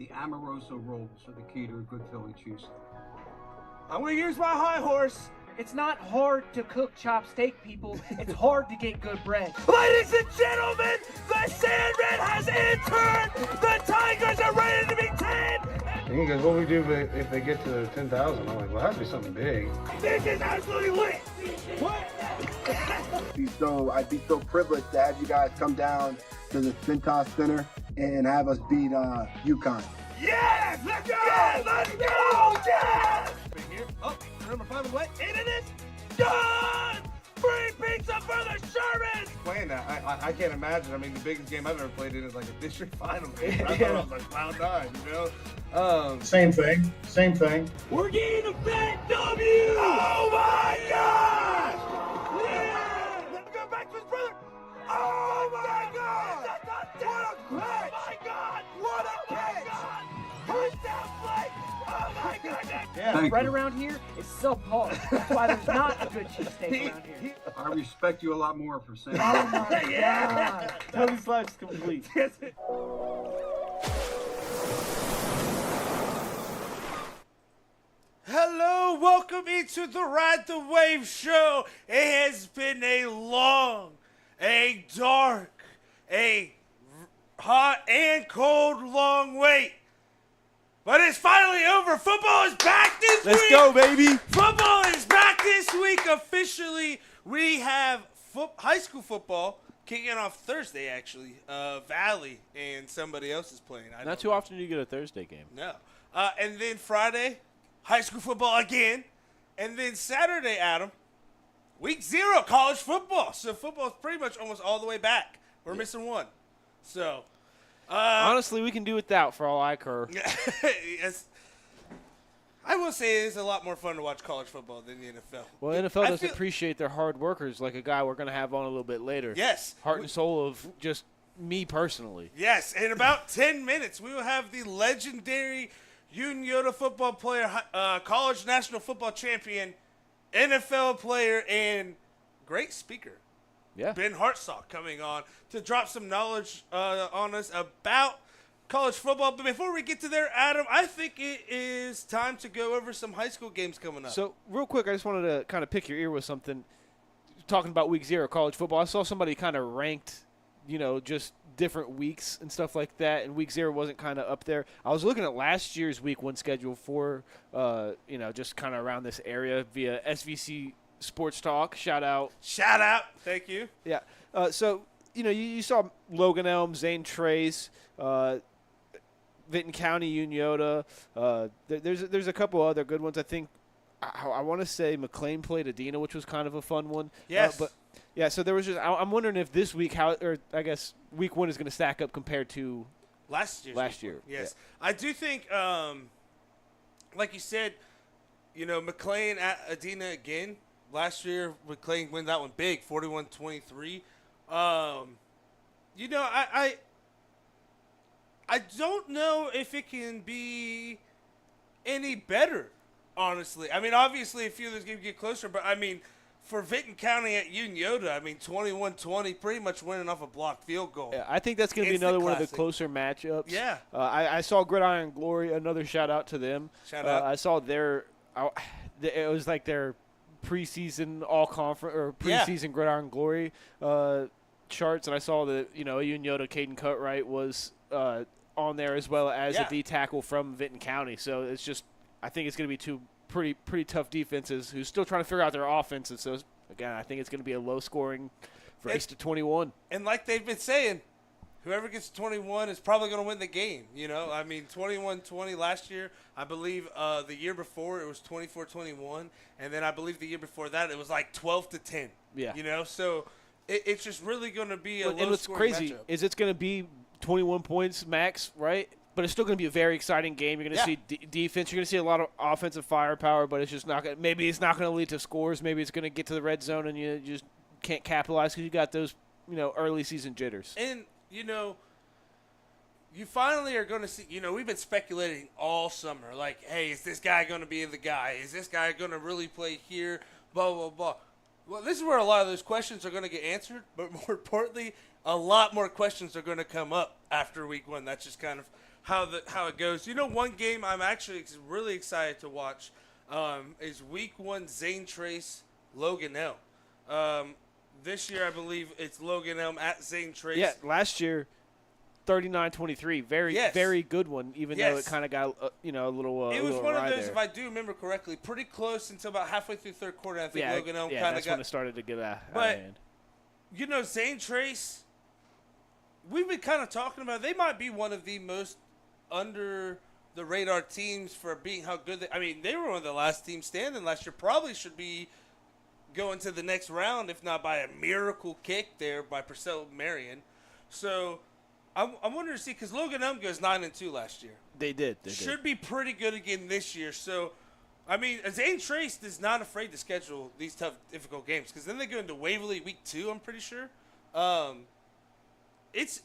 The Amoroso rolls are the key to a good Philly cheesesteak. I'm gonna use my high horse. It's not hard to cook chopped steak, people. It's hard to get good bread. Ladies and gentlemen, the Sandman has entered! The Tigers are ready to be 10! And he goes, what we do if they get to 10,000? I'm like, well, it has to be something big. This is absolutely lit! What? I'd be so privileged to have you guys come down to the Cintas Center and have us beat UConn. Yes! Let's go! Yes! Let's go! Yes! Right here. Oh, number 5 is what? And it is done! Free pizza for the Shermans! Playing that, I can't imagine. I mean, the biggest game I've ever played in is like a district final game. I thought it was like cloud nine, you know? Same thing. We're getting a fat W! Oh my gosh! Yeah! Let's go back to his brother! Oh my God! What a catch! Oh my God! What a catch! Touchdown play! Oh my goodness! The bread around here is subpar. That's why there's not a good cheesesteak around here. I respect you a lot more for saying Oh that. my God. Tony Slide's complete. Hello, welcome into the Ride the Wave show. It has been a long, a dark, a hot and cold long wait. But it's finally over. Football is back this week. Let's go, baby. Football is back this week officially. We have high school football kicking off Thursday, actually. Valley and somebody else is playing. Not too often do you get a Thursday game. No. And then Friday, high school football again. And then Saturday, Adam, week 0, college football. So football is pretty much almost all the way back. We're missing one. So, Honestly, we can do without for all I care. yes. I will say it is a lot more fun to watch college football than the NFL. Well, NFL does appreciate their hard workers, like a guy we're going to have on a little bit later. Yes. Heart and soul of just me personally. Yes, in about 10 minutes, we will have the legendary Uniota football player, college national football champion, NFL player, and great speaker, Yeah. Ben Hartsock, coming on to drop some knowledge on us about college football. But before we get to there, Adam, I think it is time to go over some high school games coming up. So, real quick, I just wanted to kind of pick your ear with something. Talking about week 0 college football, I saw somebody kind of ranked, just different weeks and stuff like that, and week 0 wasn't kind of up there. I was looking at last year's week 1 schedule for, just kind of around this area via SVC Sports Talk. Shout out. Thank you. Yeah. So, you saw Logan Elm, Zane Trace, Vinton County, Uniota. There's a couple other good ones. I think I want to say McLean played Adena, which was kind of a fun one. Yes. But yeah, so there was just I'm wondering if this week I guess week 1 is going to stack up compared to Last year. Yes. Yeah. I do think, like you said, McLean at Adena again. Last year, McLean win that one big, 41-23. I don't know if it can be any better, honestly. I mean, obviously, a few of those games get closer, but, for Vinton County at Uniota, 21-20, pretty much winning off a blocked field goal. Yeah, I think that's going to be another one of the closer matchups. Yeah. I saw Gridiron Glory, another shout-out to them. Shout out. I saw it was like their preseason all-conference or preseason Gridiron Glory charts, and I saw that, Uniota, Caden Cutright was on there as well as a D tackle from Vinton County. So it's just, I think it's going to be two pretty tough defenses who's still trying to figure out their offenses. So again, I think it's going to be a low-scoring race to 21. And like they've been saying, whoever gets 21 is probably going to win the game. 21-20 last year. I believe the year before it was 24-21, and then I believe the year before that it was like 12-10. Yeah. So it's just really going to be a low-scoring matchup. And what's crazy is it's going to be 21 points max, right? But it's still going to be a very exciting game. You're going to see defense. You're going to see a lot of offensive firepower, but it's just not going. Maybe it's not going to lead to scores. Maybe it's going to get to the red zone, and you just can't capitalize because you got those, early season jitters. And you finally are going to see. We've been speculating all summer, like, hey, is this guy going to be the guy? Is this guy going to really play here? Blah blah blah. Well, this is where a lot of those questions are going to get answered, but more importantly, a lot more questions are going to come up after week 1. That's just kind of how it goes. You know, one game I'm actually really excited to watch is Week 1 Zane Trace Logan Elm. This year, I believe it's Logan Elm at Zane Trace. Yeah, last year, 39-23, very good one. Even though it kind of got a little. It was little one of those, there. if I do remember correctly, pretty close until about halfway through third quarter. I think Logan Elm kind of got. That's when it started to get out of hand. You know, Zane Trace, we've been kind of talking about. They might be one of the most under the radar teams for being how good they were one of the last teams standing last year. Probably should be going to the next round, if not by a miracle kick there by Purcell Marion. So I'm wondering to see, because Logan Elm goes 9-2 last year. They did. Should be pretty good again this year. So, I mean, Zane Trace is not afraid to schedule these tough, difficult games, because then they go into Waverly week 2, I'm pretty sure. It's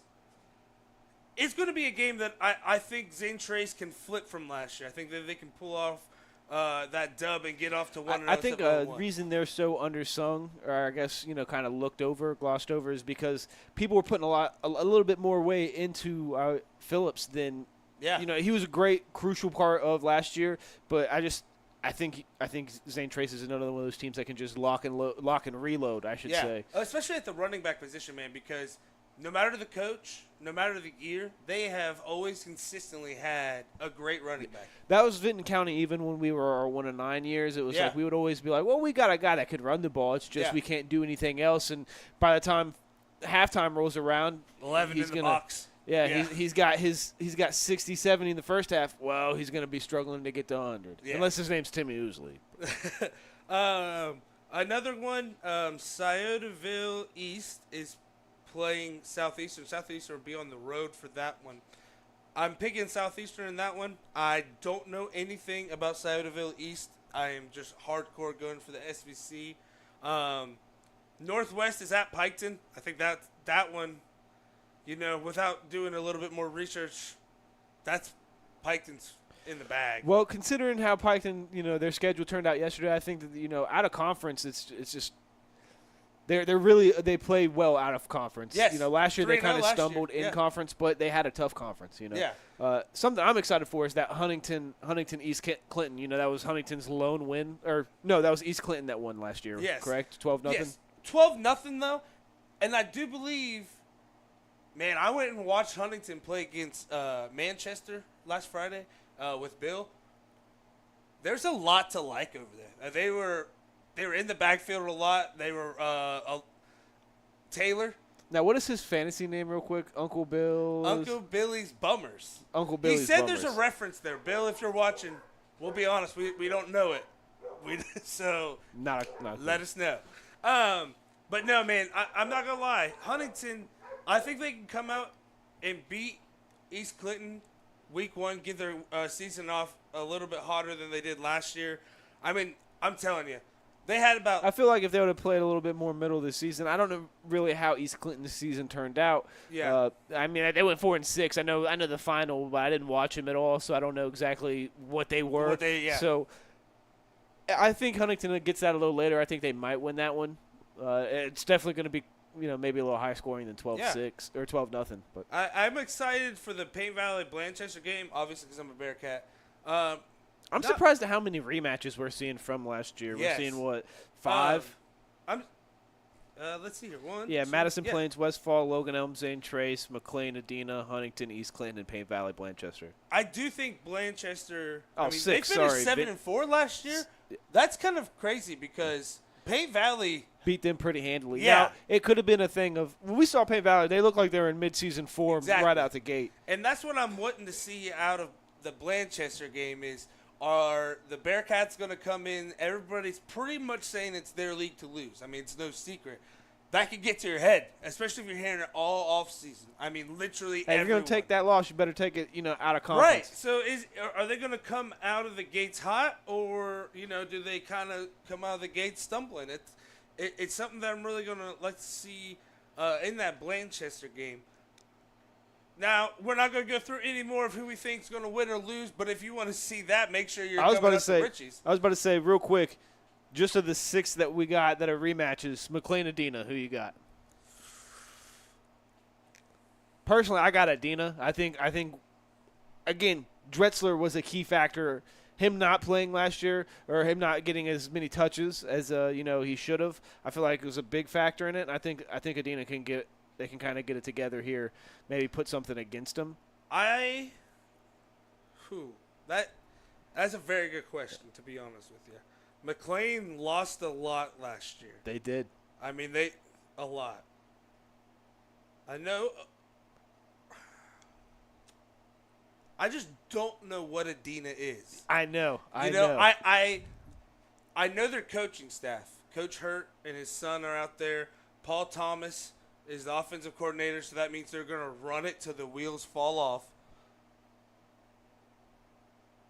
going to be a game that I think Zane Trace can flip from last year. I think that they can pull off that dub and get off to 1-0. I think the reason they're so undersung, or I guess kind of glossed over, is because people were putting a little bit more weight into Phillips than he was a great crucial part of last year, but I think Zane Trace is another one of those teams that can just lock and reload, I should say. Especially at the running back position, man, because no matter the coach, no matter the year, they have always consistently had a great running back. That was Vinton County even when we were our 1-9 years. It was like we would always be like, well, we got a guy that could run the ball. It's just we can't do anything else. And by the time halftime rolls around, 11 in the box. Yeah, he's got 60, 70 in the first half. Well, he's going to be struggling to get to 100. Yeah. Unless his name's Timmy Ousley. Another one, Sciotoville East is playing Southeastern. Southeastern will be on the road for that one. I'm picking Southeastern in that one. I don't know anything about Sciotoville East. I am just hardcore going for the SVC. Northwest is at Piketon. I think that one, without doing a little bit more research, that's Piketon's in the bag. Well, considering how Piketon, their schedule turned out yesterday, I think that, out of conference, it's just they play well out of conference. Yes. Last year they kind of stumbled in conference, but they had a tough conference. Yeah. Something I'm excited for is that Huntington East Clinton. That was Huntington's lone win, or no, that was East Clinton that won last year. Yes. Correct. 12-0. Yes. 12-0 though, and I do believe. Man, I went and watched Huntington play against Manchester last Friday with Bill. There's a lot to like over there. They were in the backfield a lot. They were Taylor. Now, what is his fantasy name, real quick? Uncle Bill. Uncle Billy's Bummers. Uncle Billy's. He said Bummers. there's a reference there, Bill. If you're watching, we'll be honest. We don't know it. So not let us know. But no, man, I'm not gonna lie. Huntington, I think they can come out and beat East Clinton week 1, get their season off a little bit hotter than they did last year. I mean, I'm telling you, they had about. I feel like if they would have played a little bit more middle of the season, I don't know really how East Clinton's season turned out. Yeah. I mean, they went 4-6. I know the final, but I didn't watch them at all, so I don't know exactly what they were. So I think Huntington gets that a little later. I think they might win that one. It's definitely going to be, maybe a little high scoring than 12-6 or 12-0. But I'm excited for the Paint Valley Blanchester game, obviously because I'm a Bearcat. I'm surprised at how many rematches we're seeing from last year. Yes. We're seeing, what, 5? Let's see here. 1, Yeah, 2, Madison Plains, Westfall, Logan Elm, Zane Trace, McLean, Adena, Huntington, East Clinton, and Paint Valley, Blanchester. I do think Blanchester. Oh, 6, sorry. They finished 7-4 last year. That's kind of crazy because Paint Valley beat them pretty handily. Yeah. Now, it could have been a thing of when we saw Paint Valley, they looked like they were in mid-season form right out the gate. And that's what I'm wanting to see out of the Blanchester game is, are the Bearcats going to come in? Everybody's pretty much saying it's their league to lose. I mean, it's no secret. That could get to your head, especially if you're hearing it all off season. I mean, literally everyone. If you're going to take that loss, you better take it, out of conference. Right. So are they going to come out of the gates hot, or, do they kind of come out of the gates stumbling? It's something that I'm really going to like to see in that Blanchester game. Now, we're not going to go through any more of who we think is going to win or lose, but if you want to see that, make sure you're coming up to Richie's. I was about to say, real quick, just of the 6 that we got that are rematches, McLean, Adena, who you got? Personally, I got Adena. I think again, Drexler was a key factor. Him not playing last year or him not getting as many touches as he should have. I feel like it was a big factor in it. And I think Adina can kind of get it together here. Maybe put something against him. That's a very good question, to be honest with you. McLean lost a lot last year. They did. I mean, a lot. I know. I just don't know what Adina is. I know. I know their coaching staff. Coach Hurt and his son are out there. Paul Thomas is the offensive coordinator, so that means they're going to run it till the wheels fall off.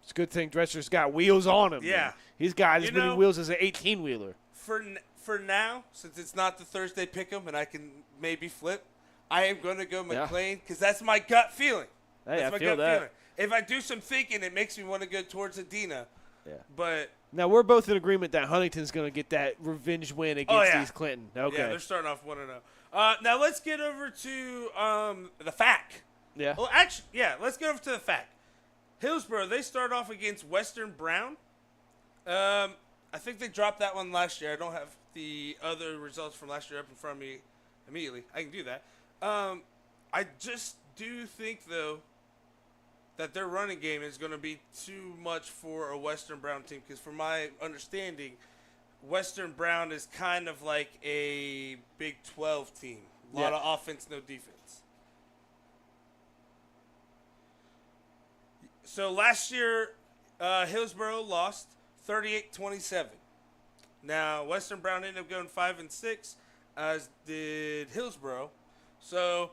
It's a good thing Drexler's got wheels on him. Yeah. Man. He's got as many wheels as an 18-wheeler. For now, since it's not the Thursday pick'em and I can maybe flip, I am going to go McLean because that's my gut feeling. Hey, that's I feel that. Feeling. If I do some thinking, it makes me want to go towards Adina. Yeah. But now we're both in agreement that Huntington's going to get that revenge win against East Clinton. Okay. Yeah, they're starting off 1-0. Now let's get over to the FAC. Yeah. Well, actually, let's get over to the FAC. Hillsborough, they start off against Western Brown. I think they dropped that one last year. I don't have the other results from last year up in front of me immediately. I can do that. I just do think, though, that their running game is going to be too much for a Western Brown team because from my understanding, Western Brown is kind of like a Big 12 team. A lot of offense, no defense. So last year, Hillsborough lost 38-27. Now, Western Brown ended up going 5-6, as did Hillsborough. So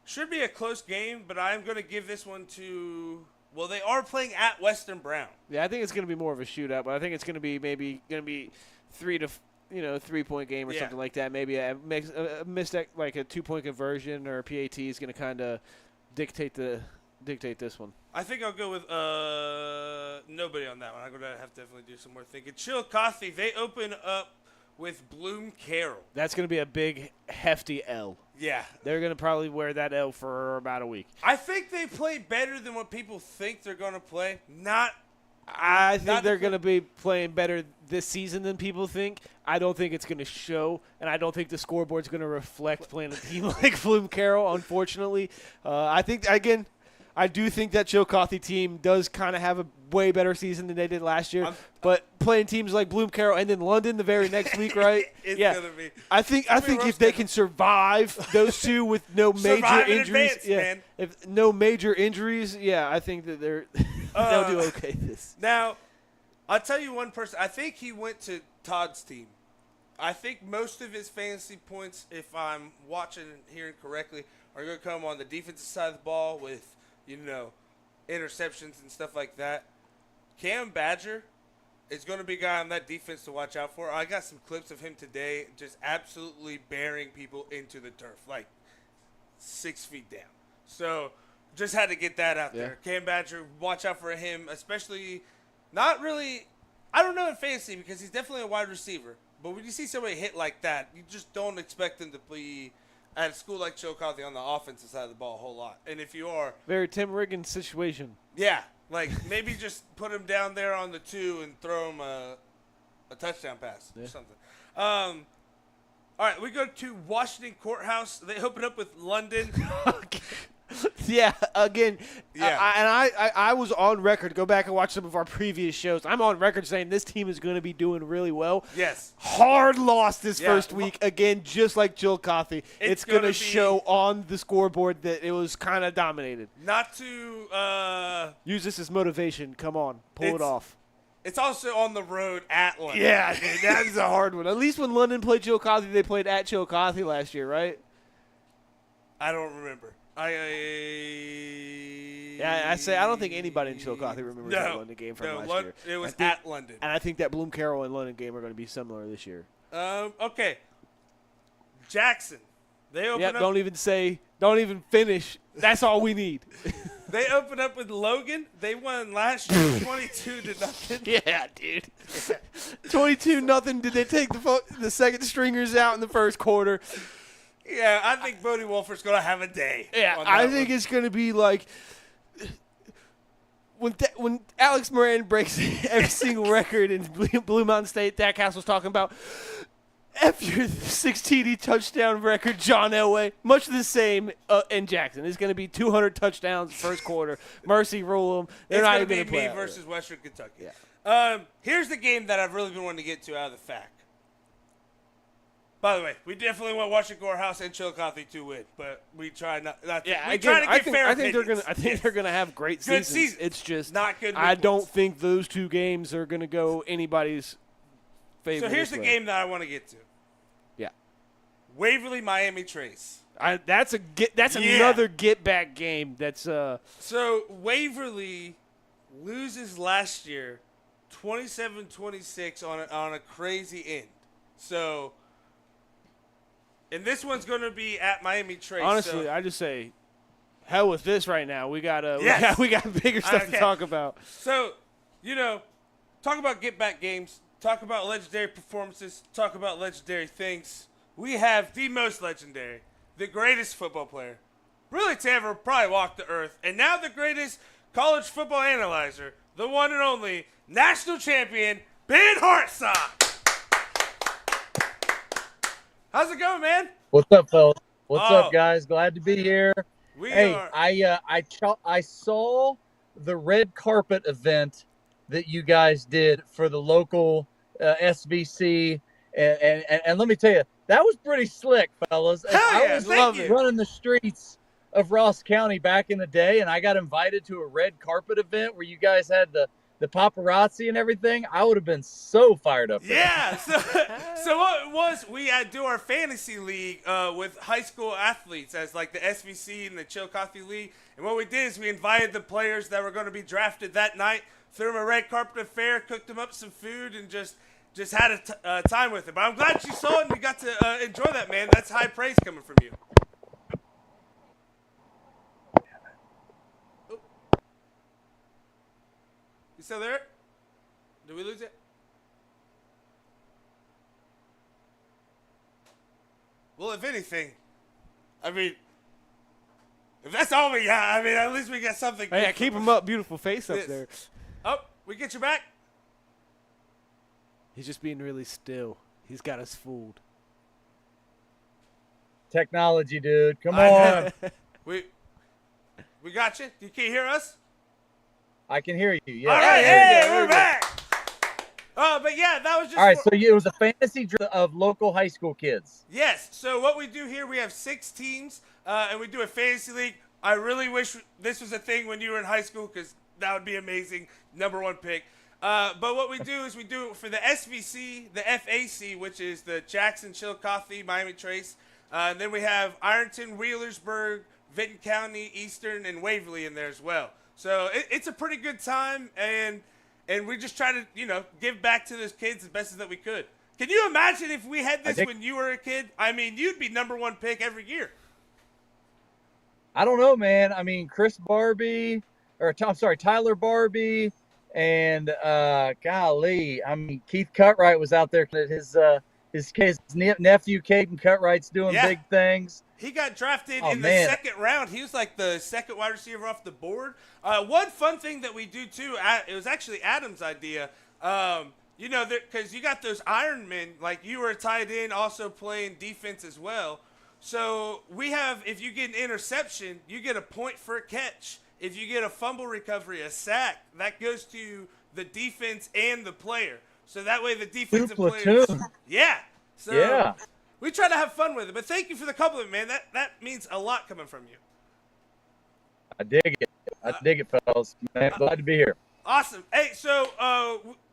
should be a close game, but I'm going to give this one to – well, they are playing at Western Brown. Yeah, I think it's going to be more of a shootout, but I think it's going to be maybe 3-point game or something like that. Maybe a missed like a 2-point conversion or a PAT is going to kind of dictate this one. I think I'll go with nobody on that one. I'm going to have to definitely do some more thinking. Chillicothe, they open up with Bloom Carroll. That's going to be a big, hefty L. Yeah. They're going to probably wear that L for about a week. I think they play better than what people think they're going to play. I think they're going to be playing better this season than people think. I don't think it's going to show, and I don't think the scoreboard's going to reflect playing a team like Bloom Carroll, unfortunately. I do think that Chillicothe team does kind of have a way better season than they did last year. But playing teams like Bloom Carroll and then London the very next week, right? It's gonna be. I think if they can survive those two with no major injuries, man. if no major injuries, I think that they'll do okay this. Now, I'll tell you one person. I think he went to Todd's team. I think most of his fantasy points, if I'm watching and hearing correctly, are going to come on the defensive side of the ball with interceptions and stuff like that. Cam Badger is going to be a guy on that defense to watch out for. I got some clips of him today just absolutely bearing people into the turf, like 6 feet down. So just had to get that out there. Cam Badger, watch out for him, especially not really – I don't know in fantasy because he's definitely a wide receiver. But when you see somebody hit like that, you just don't expect them to be – at a school like Chillicothe on the offensive side of the ball a whole lot. And if you are... Very Tim Riggins situation. Yeah. Like, maybe just put him down there on the 2 and throw him a touchdown pass or something. All right, we go to Washington Courthouse. They open up with London. Yeah, again, Yeah. I was on record. Go back and watch some of our previous shows. I'm on record saying this team is going to be doing really well. Yes. Hard loss this first week. Again, just like Chillicothe. It's going to show on the scoreboard that it was kind of dominated. Not to use this as motivation. Come on, pull it off. It's also on the road at London. Yeah, dude, that is a hard one. At least when London played Chillicothe, they played at Chillicothe last year, right? I don't remember. I don't think anybody in Chillicothe remembers that London game from last year. It was at London. And I think that Bloom Carroll and London game are going to be similar this year. Okay. Jackson. They open up. Don't even finish. That's all we need. They open up with Logan. They won last year 22-0. Yeah, dude. 22-0. Did they take the second stringers out in the first quarter? Yeah, I think Bodie Wolfert's going to have a day. Yeah, I think it's going to be like when Alex Moran breaks every single record in Blue Mountain State, Dak Castle's talking about F your 16 touchdown record, John Elway. Much the same in Jackson. It's going to be 200 touchdowns first quarter. Mercy rule them. They're It's not going even to be play me out versus Western Kentucky. Yeah. Here's the game that I've really been wanting to get to out of the FAC. By the way, we definitely want Washington Courthouse and Chillicothe to win, but we try not to. Yeah, we again, try to get fair I think opinions. they're gonna have great Good seasons. seasons. It's just Not good I win don't pools. think those two games are gonna go anybody's favor. So here's this the way. game that I want to get to. Yeah, Waverly, Miami Trace. that's another get back game. That's So Waverly loses last year 27-26 on a crazy end. So, and this one's going to be at Miami Trace. honestly, so, I just say hell with this right now. We got Yes. we got bigger stuff Okay. to talk about. so, talk about get back games, talk about legendary performances, talk about legendary things. We have the most legendary, the greatest football player, really to ever probably walk the earth, and now the greatest college football analyzer, the one and only national champion, Ben Hartsock. How's it going, man? What's up, fellas? What's Oh. up, guys? Glad to be here. We Hey, are. I saw the red carpet event that you guys did for the local SVC, and let me tell you, that was pretty slick, fellas. Hell I yeah, was thank you. running the streets of Ross County back in the day, and I got invited to a red carpet event where you guys had the paparazzi and everything. I would have been so fired up. there. Yeah, so what it was, we do our fantasy league with high school athletes as like the SVC and the Chillicothe League. And what we did is we invited the players that were going to be drafted that night, threw them a red carpet affair, cooked them up some food, and just had a time with them. But I'm glad you saw it and you got to enjoy that, man. That's high praise coming from you. Oh. You still there? Did we lose it? Well, if anything, I mean, if that's all we got, I mean, at least we got something. Hey, good keep from him up. Beautiful face up this. there. Oh, we get you back? He's just being really still. He's got us fooled. Technology, dude. Come I on. know. We got you. You can't hear us? I can hear you. Yeah. All right, There we go. hey, we're back. But yeah, that was just All right, for- so it was a fantasy draft of local high school kids. Yes. So what we do here, we have 6 teams, and we do a fantasy league. I really wish this was a thing when you were in high school because that would be amazing. #1 pick. But what we do is we do it for the SVC, the FAC, which is the Jackson, Chillicothe, Miami Trace. And then we have Ironton, Wheelersburg, Vinton County, Eastern, and Waverly in there as well. So it's a pretty good time, and we just try to, give back to those kids as best as that we could. Can you imagine if we had this when you were a kid? I mean, you'd be #1 pick every year. I don't know, man. I mean, Tyler Barbie, and golly, I mean, Keith Cutright was out there. His nephew Caden Cutright's doing big things. He got drafted Oh, in man. the second round. He was like the second wide receiver off the board. One fun thing that we do too, it was actually Adam's idea. Because you got those Iron Men, like you were a tight end, also playing defense as well. So we have, if you get an interception, you get a point for a catch. If you get a fumble recovery, a sack, that goes to the defense and the player. So that way the defensive players. platoon. Yeah. So Yeah. we try to have fun with it. But thank you for the compliment, man. That means a lot coming from you. I dig it, fellas. Man, glad to be here. Awesome. Hey, so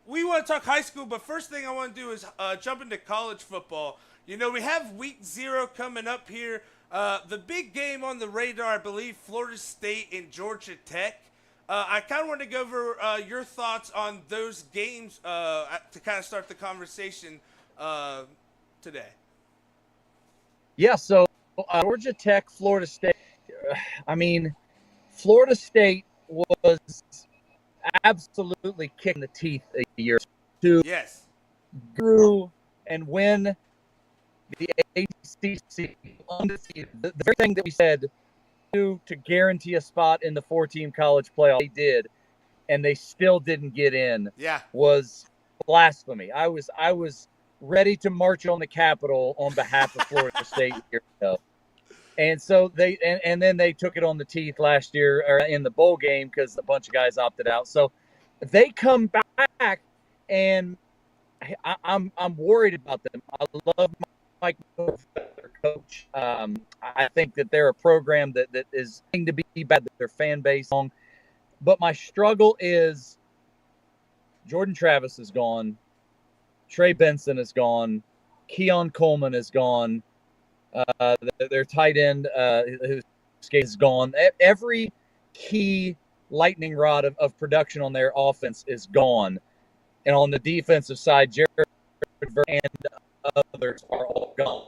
we want to talk high school, but first thing I want to do is jump into college football. We have week 0 coming up here. The big game on the radar, I believe, Florida State and Georgia Tech. I kind of want to go over your thoughts on those games to kind of start the conversation today. Yeah, so Georgia Tech, Florida State. I mean, Florida State was absolutely kicking the teeth a year to Yes. through and win the ACC undefeated. The very thing that we said to guarantee a spot in the 4-team college playoff, they did. and they still didn't get in Yeah. was blasphemy. I was ready to march on the Capitol on behalf of Florida State years ago. And so and then they took it on the teeth last year or in the bowl game because a bunch of guys opted out. So they come back, and I'm worried about them. I love Mike Norvell, their coach. I think that they're a program that is going to be bad. Their fan base long, but my struggle is Jordan Travis is gone, Trey Benson is gone, Keon Coleman is gone. Their tight end who is gone. Every key lightning rod of production on their offense is gone. And on the defensive side, Jared and others are all gone.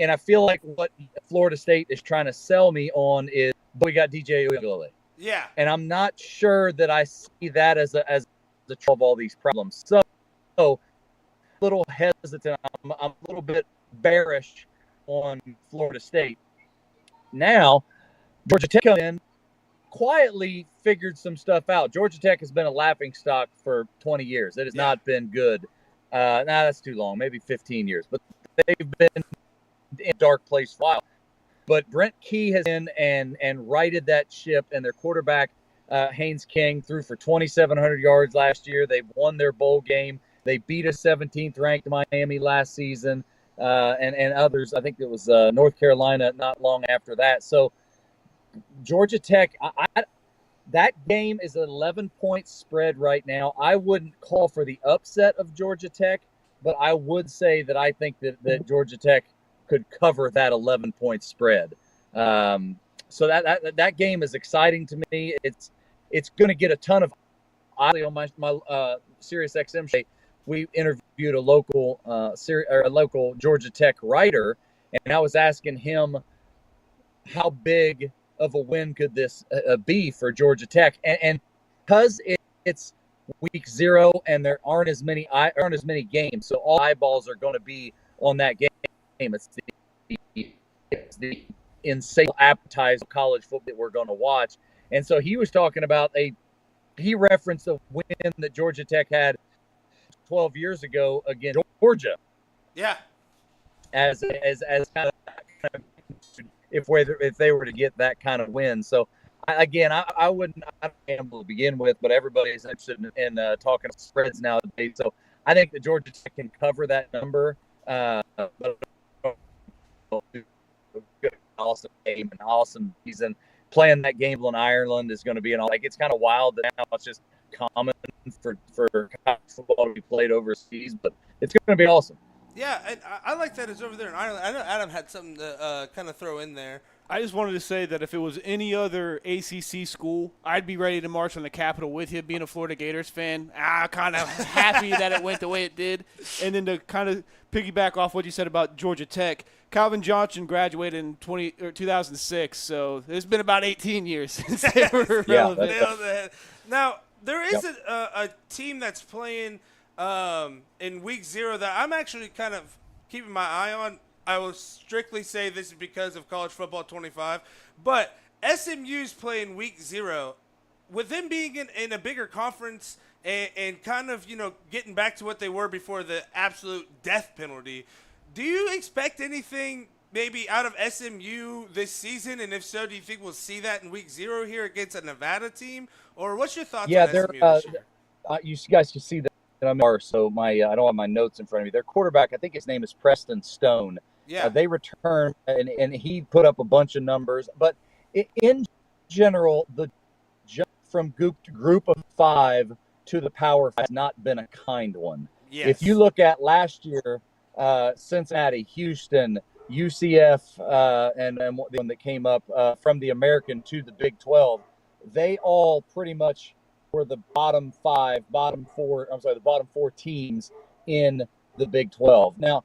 And I feel like what Florida State is trying to sell me on is we got DJ Uiagalelei. Yeah. And I'm not sure that I see that as the trouble of all these problems. So a little hesitant. I'm a little bit bearish on Florida State. Now, Georgia Tech come in, quietly figured some stuff out. Georgia Tech has been a laughingstock for 20 years. It has not been good. That's too long, maybe 15 years. But they've been in a dark place for a while. But Brent Key has been and righted that ship, and their quarterback, Haynes King, threw for 2,700 yards last year. They won their bowl game. They beat a 17th ranked Miami last season. And others. I think it was North Carolina not long after that. So Georgia Tech, that game is an 11-point spread right now. I wouldn't call for the upset of Georgia Tech, but I would say that I think that Georgia Tech could cover that 11-point spread. So that game is exciting to me. It's going to get a ton of on my Sirius XM show. We interviewed a local Georgia Tech writer, and I was asking him how big of a win could this be for Georgia Tech, and because it's week 0 and there aren't as many games, so all eyeballs are going to be on that game. It's the insane appetizer of college football that we're going to watch, and so he was talking about he referenced a win that Georgia Tech had 12 years ago against Georgia. Yeah. As kind of if they were to get that kind of win. So I don't gamble to begin with, but everybody's interested in talking spreads nowadays. So I think that Georgia Tech can cover that number. But awesome game, an awesome season. Playing that game in Ireland is going to be it's kind of wild that now it's just common for college football to be played overseas, but it's going to be awesome. Yeah, and I like that it's over there in Ireland. I know Adam had something to kind of throw in there. I just wanted to say that if it was any other ACC school, I'd be ready to march on the Capitol with you, being a Florida Gators fan. Kind of happy that it went the way it did. And then to kind of piggyback off what you said about Georgia Tech, Calvin Johnson graduated in 2006, so it's been about 18 years since they were relevant. Now, there is a team that's playing in week 0 that I'm actually kind of keeping my eye on. I will strictly say this is because of College Football 25, but SMU's playing week 0. With them being in a bigger conference and kind of, getting back to what they were before the absolute death penalty, do you expect anything maybe out of SMU this season? And if so, do you think we'll see that in week 0 here against a Nevada team? Or what's your thoughts on SMU this year? You guys can see that I'm so I don't have my notes in front of me. Their quarterback, I think his name is Preston Stone. Yeah. They returned, and he put up a bunch of numbers. But in general, the jump from group of 5 to the Power 5 has not been a kind one. Yes. If you look at last year, Cincinnati, Houston, UCF, and the one that came up from the American to the Big 12, they all pretty much were the bottom 4 teams in the Big 12. Now,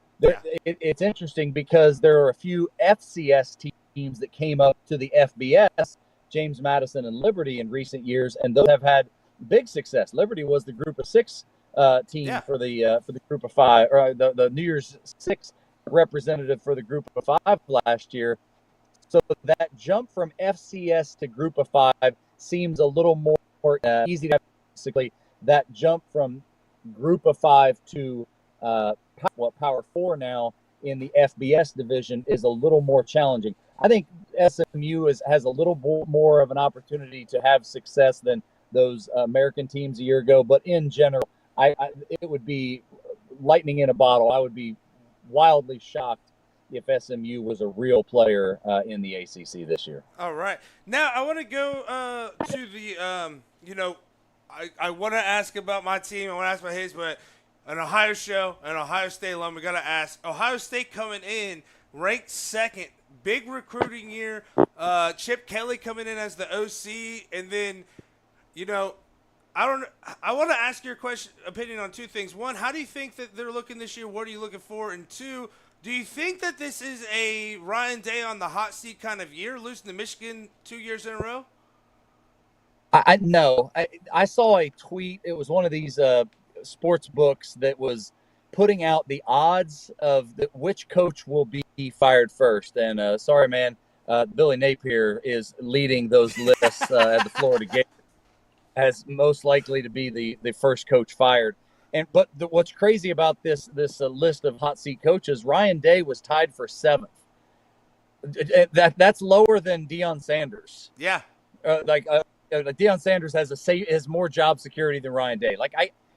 it's interesting because there are a few FCS teams that came up to the FBS, James Madison and Liberty, in recent years, and those have had big success. Liberty was the Group of 6 team for the Group of 5, or the New Year's 6 representative for the Group of 5 last year. So that jump from FCS to Group of 5 seems a little more more easy to have. Basically, that jump from Group of 5 to Power 4 now in the FBS division is a little more challenging. I think SMU has a little more of an opportunity to have success than those American teams a year ago. But in general, it would be lightning in a bottle. I would be wildly shocked if SMU was a real player in the ACC this year. All right. Now I want to go to the I want to ask about my team. I want to ask about his, but an Ohio show, an Ohio State alum, we got to ask. Ohio State coming in ranked second, big recruiting year. Chip Kelly coming in as the OC, and then, I want to ask your opinion on two things. One, how do you think that they're looking this year? What are you looking for? And two, do you think that this is a Ryan Day on the hot seat kind of year, losing to Michigan 2 years in a row? No. I saw a tweet. It was one of these sports books that was putting out the odds of which coach will be fired first. And sorry, man, Billy Napier is leading those lists at the Florida Gators as most likely to be the first coach fired. But what's crazy about this list of hot seat coaches, Ryan Day was tied for 7th. That's lower than Deion Sanders. Yeah. Deion Sanders has more job security than Ryan Day.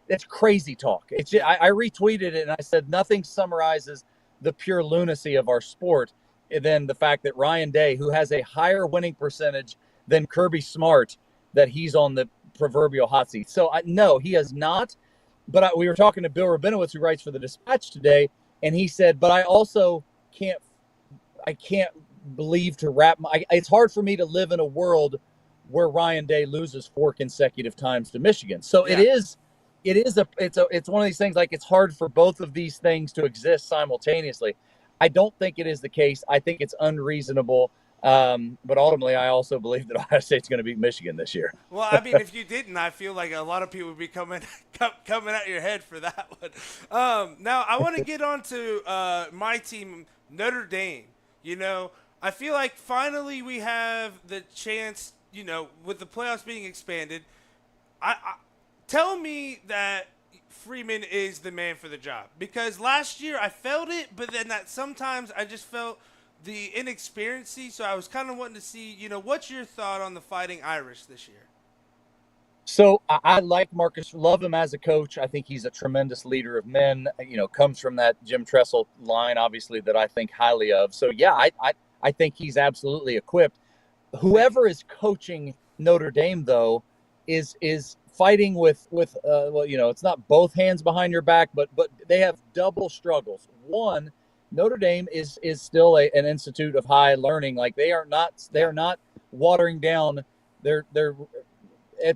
It's crazy talk. I retweeted it and I said nothing summarizes the pure lunacy of our sport than the fact that Ryan Day, who has a higher winning percentage than Kirby Smart, that he's on the proverbial hot seat. So no, he has not. But we were talking to Bill Rabinowitz, who writes for the Dispatch today, and he said, but I also can't believe to wrap it's hard for me to live in a world where Ryan Day loses 4 consecutive times to Michigan. So yeah. It's one of these things, like, it's hard for both of these things to exist simultaneously. I don't think it is the case. I think it's unreasonable. But ultimately, I also believe that Ohio State's going to beat Michigan this year. Well, I mean, if you didn't, I feel like a lot of people would be coming at your head for that one. Now, I want to get on to my team, Notre Dame. I feel like finally we have the chance, with the playoffs being expanded. Tell me that Freeman is the man for the job. Because last year I felt it, but then that sometimes I just felt the inexperiency, so I was kind of wanting to see, what's your thought on the Fighting Irish this year? So I like Marcus, love him as a coach. I think he's a tremendous leader of men, comes from that Jim Tressel line, obviously, that I think highly of. So, yeah, I think he's absolutely equipped. Whoever is coaching Notre Dame, though, is fighting with it's not both hands behind your back, but they have double struggles. One, Notre Dame is still an institute of high learning. Like, they are not watering down their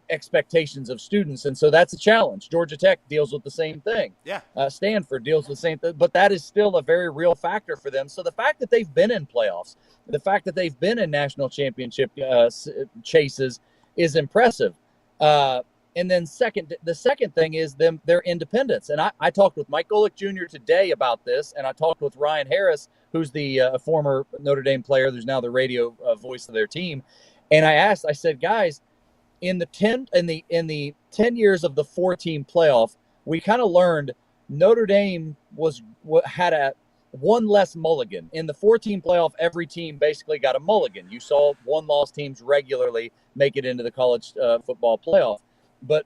expectations of students, and so that's a challenge. Georgia Tech deals with the same thing. Yeah. Stanford deals with the same thing, but that is still a very real factor for them. So the fact that they've been in playoffs, the fact that they've been in national championship chases is impressive. And then the second thing is their independence. And I talked with Mike Golick Jr. today about this, and I talked with Ryan Harris, who's the former Notre Dame player, who's now the radio voice of their team. And I said, guys, in the 10 years of the 4-team playoff, we kind of learned Notre Dame had one less mulligan. In the 4-team playoff, every team basically got a mulligan. You saw one-loss teams regularly make it into the college football playoff. But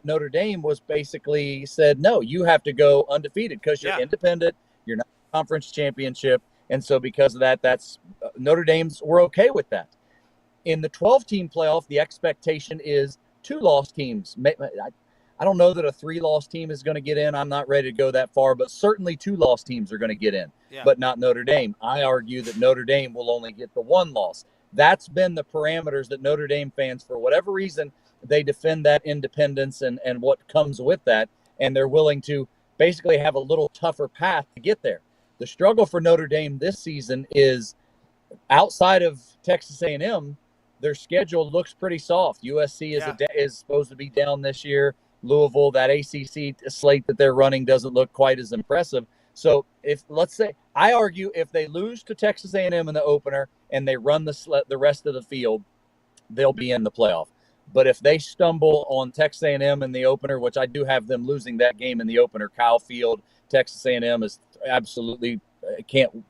Notre Dame was basically said, no, you have to go undefeated because you're independent. You're not a conference championship. And so because of that, that's Notre Dame's were okay with that. In the 12-team playoff, the expectation is 2 loss teams. I don't know that a 3-loss team is going to get in. I'm not ready to go that far, but certainly 2 loss teams are going to get in, but not Notre Dame. I argue that Notre Dame will only get the 1 loss. That's been the parameters that Notre Dame fans, for whatever reason, they defend that independence and what comes with that, and they're willing to basically have a little tougher path to get there. The struggle for Notre Dame this season is outside of Texas A&M, their schedule looks pretty soft. USC is supposed to be down this year. Louisville, that ACC slate that they're running doesn't look quite as impressive. So I argue if they lose to Texas A&M in the opener and they run the rest of the field, they'll be in the playoff. But if they stumble on Texas A&M in the opener, which I do have them losing that game in the opener, Kyle Field, Texas A&M is absolutely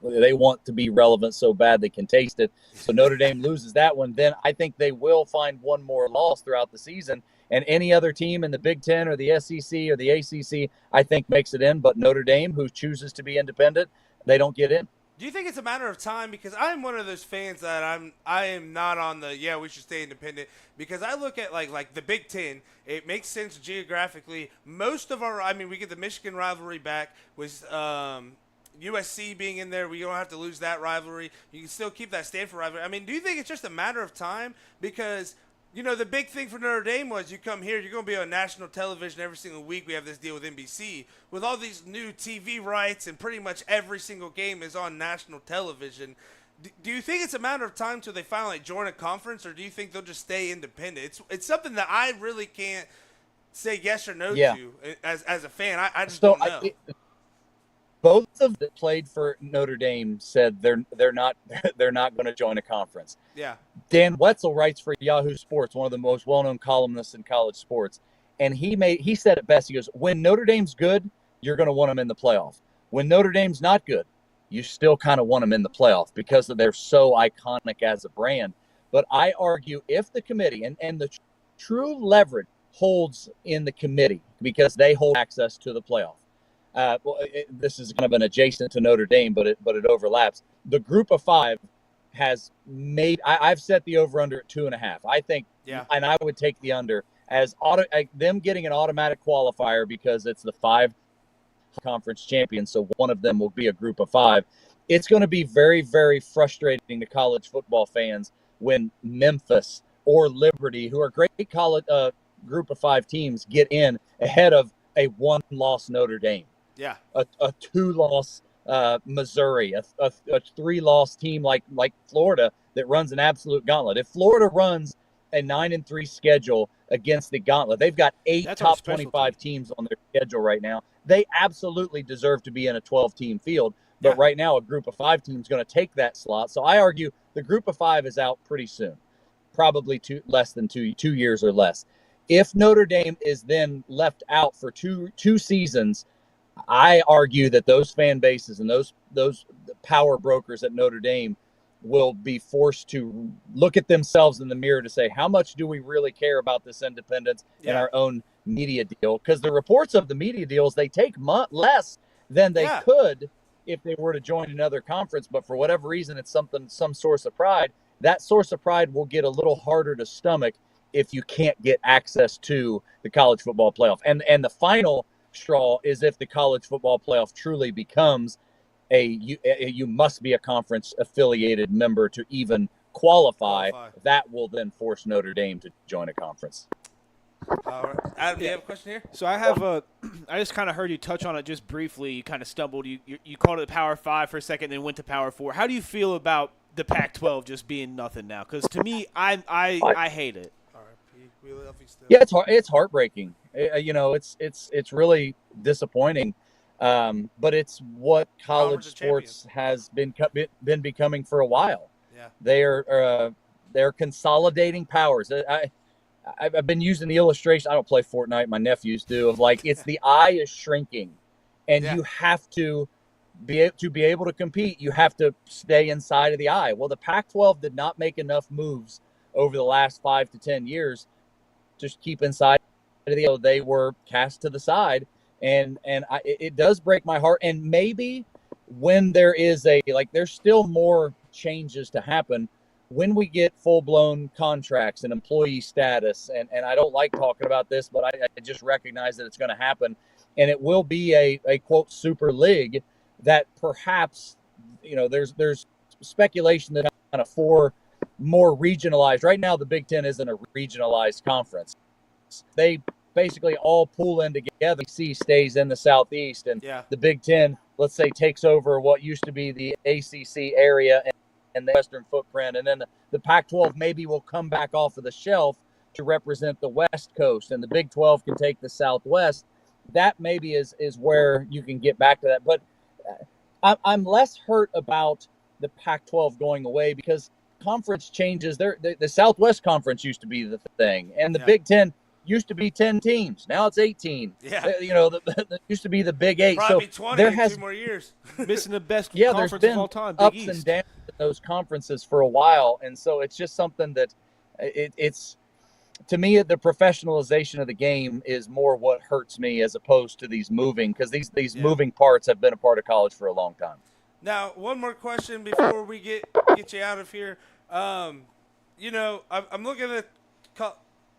they want to be relevant so bad they can taste it. So Notre Dame loses that one, then I think they will find one more loss throughout the season. And any other team in the Big Ten or the SEC or the ACC, I think makes it in. But Notre Dame, who chooses to be independent, they don't get in. Do you think it's a matter of time? Because I'm one of those fans that I am not on the we should stay independent, because I look at like the Big Ten. It makes sense geographically. Most of we get the Michigan rivalry back with USC being in there. We don't have to lose that rivalry. You can still keep that Stanford rivalry. I mean, do you think it's just a matter of time? Because the big thing for Notre Dame was you come here, you're going to be on national television every single week. We have this deal with NBC. With all these new TV rights and pretty much every single game is on national television, do you think it's a matter of time till they finally join a conference, or do you think they'll just stay independent? It's something that I really can't say yes or no to as a fan. I just don't know. Both of them that played for Notre Dame said they're not going to join a conference. Yeah. Dan Wetzel writes for Yahoo Sports, one of the most well-known columnists in college sports, and he said it best. He goes, "When Notre Dame's good, you're going to want them in the playoff. When Notre Dame's not good, you still kind of want them in the playoff because they're so iconic as a brand." But I argue if the committee and the true leverage holds in the committee, because they hold access to the playoff. This is kind of an adjacent to Notre Dame, but it overlaps. The group of five has made. I've set the over under at 2.5. I think, and I would take the under as them getting an automatic qualifier because it's the 5 conference champions. So one of them will be a group of 5. It's going to be very, very frustrating to college football fans when Memphis or Liberty, who are great college group of 5 teams, get in ahead of a 1-loss Notre Dame. Yeah, a 2-loss Missouri, a 3-loss team like Florida that runs an absolute gauntlet. If Florida runs a 9-3 schedule against the gauntlet, they've got 8 top 25 teams on their schedule right now. They absolutely deserve to be in a 12-team field. But right now, a group of 5 team is going to take that slot. So I argue the group of 5 is out pretty soon, probably less than 2 years or less. If Notre Dame is then left out for two seasons, I argue that those fan bases and those power brokers at Notre Dame will be forced to look at themselves in the mirror to say, how much do we really care about this independence and our own media deal? Because the reports of the media deals, they take less than they could if they were to join another conference. But for whatever reason, it's some source of pride. That source of pride will get a little harder to stomach if you can't get access to the college football playoff. And the final straw is if the college football playoff truly becomes you must be a conference affiliated member to even qualify. That will then force Notre Dame to join a conference. All right. Adam, do you have a question here? So I just kind of heard you touch on it just briefly. You kind of stumbled. You called it Power 5 for a second, then went to Power 4. How do you feel about the Pac-12 just being nothing now? Because to me, I hate it. Yeah, it's heartbreaking. It's really disappointing. But it's what college sports has been becoming for a while. Yeah, they're consolidating powers. I've been using the illustration. I don't play Fortnite. My nephews do. Of like, it's the eye is shrinking, and you have to be able to compete. You have to stay inside of the eye. Well, the Pac-12 did not make enough moves over the last 5 to 10 years to keep inside of the eye. They were cast to the side, and it does break my heart. And maybe when there is there's still more changes to happen. When we get full-blown contracts and employee status, and I don't like talking about this, but I just recognize that it's going to happen, and it will be a quote super league that perhaps, there's speculation that kind of 4 more regionalized. Right now, the Big Ten isn't a regionalized conference. They basically all pool in together. The SEC stays in the Southeast, and the Big Ten, let's say, takes over what used to be the ACC area and the Western footprint, and then the Pac-12 maybe will come back off of the shelf to represent the West Coast, and the Big 12 can take the Southwest. That maybe is where you can get back to that. But I'm less hurt about the Pac-12 going away because conference changes. The Southwest Conference used to be the thing, and the Yeah. Big Ten used to be 10 teams. Now it's 18. Yeah. You know, the used to be the Big Eight. Probably so 20 there in has 2 more years. Missing the best yeah, there's conference been of all time, Big ups East. and downs in those conferences for a while, and so it's just something that it's to me the professionalization of the game is more what hurts me as opposed to these moving because these Yeah. moving parts have been a part of college for a long time. Now, one more question before we get you out of here. You know, I'm looking at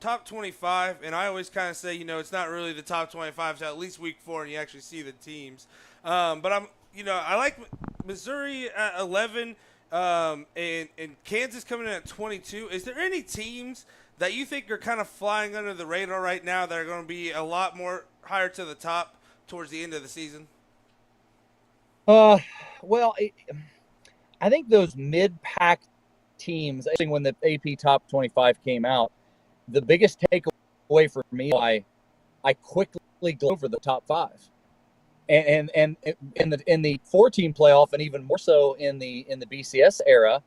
top 25, and I always kind of say, you know, it's not really the top 25 until at least week 4, and you actually see the teams. But I like Missouri at 11, and Kansas coming in at 22. Is there any teams that you think are kind of flying under the radar right now that are going to be a lot more higher to the top towards the end of the season? Well, I think those mid-pack teams, I think when the AP Top 25 came out, the biggest takeaway for me, I quickly go over the top 5, and in the 4-team playoff, and even more so in the BCS era,